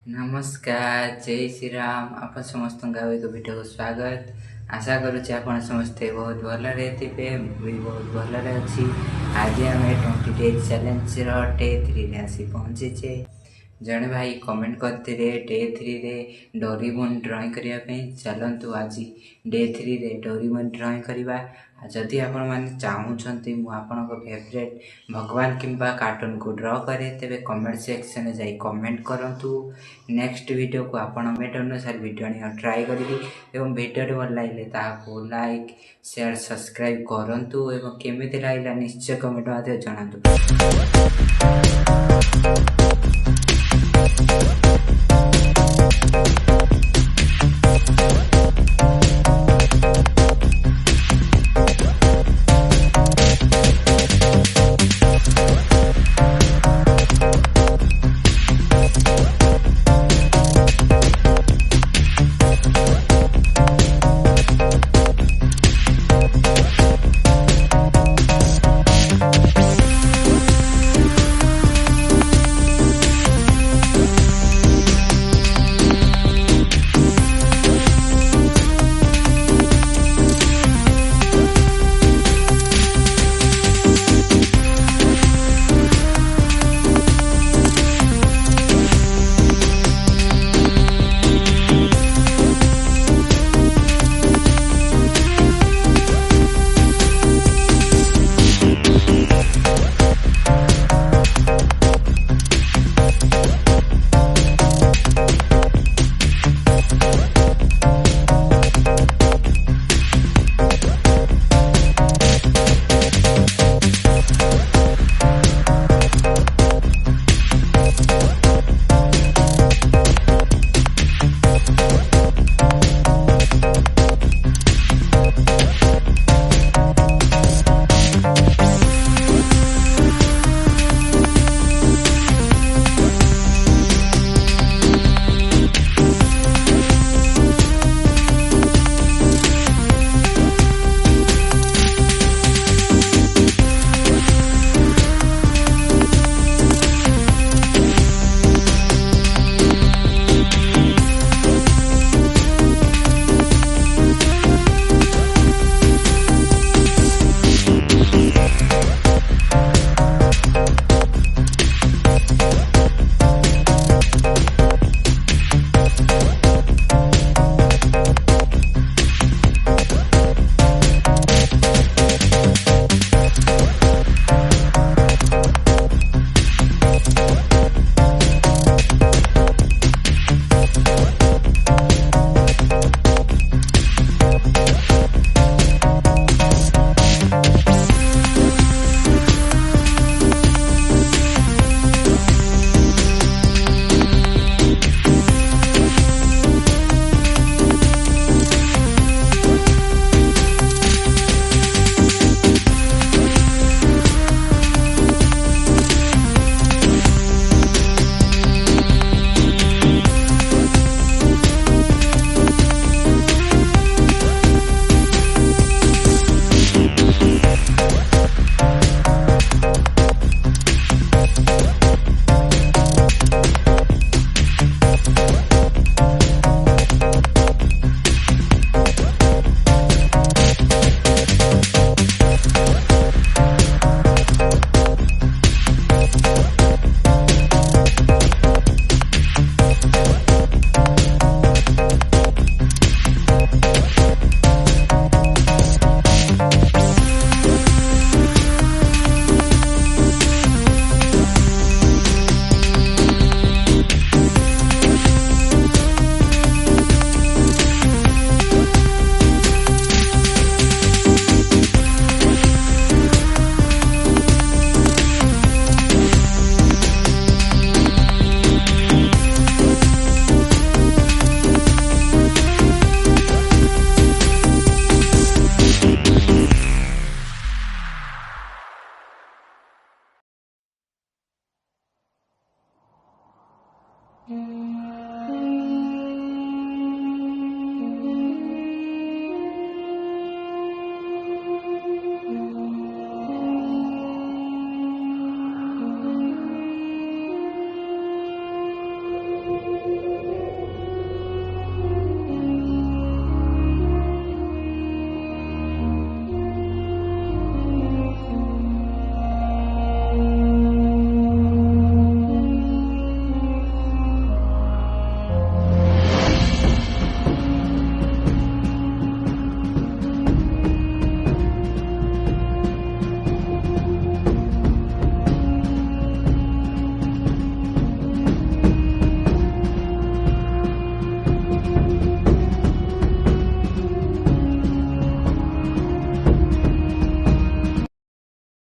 नमस्कार जय श्री राम आप समस्त एक वीडियो को स्वागत। आशा करुच्चे आप समस्ते बहुत भलरे थे भी बहुत भलरे अच्छी। आज आम 20 डेज चैलेंज डे 3 आसी पहुँचे। जड़े भाई कमेंट करते डे 3 रे डोरेमोन ड्रॉइंग करने चलतु आज डे 3 रे डोरेमोन ड्रॉइंग करवा। जदि आपण मैंने चाहूँगी मुझे फेवरेट भगवान किंबा कार्टून को ड्रॉ करे तेरे कमेंट सेक्शन में जाई कमेंट करंतु। नेक्स्ट वीडियो को आपण मेट अनुसार वीडियो ट्राई करी एवं वीडियो भल लगे लाइक शेयर सब्सक्राइब करंतु एवं केमी लगे निश्चय कमेंट जनातु।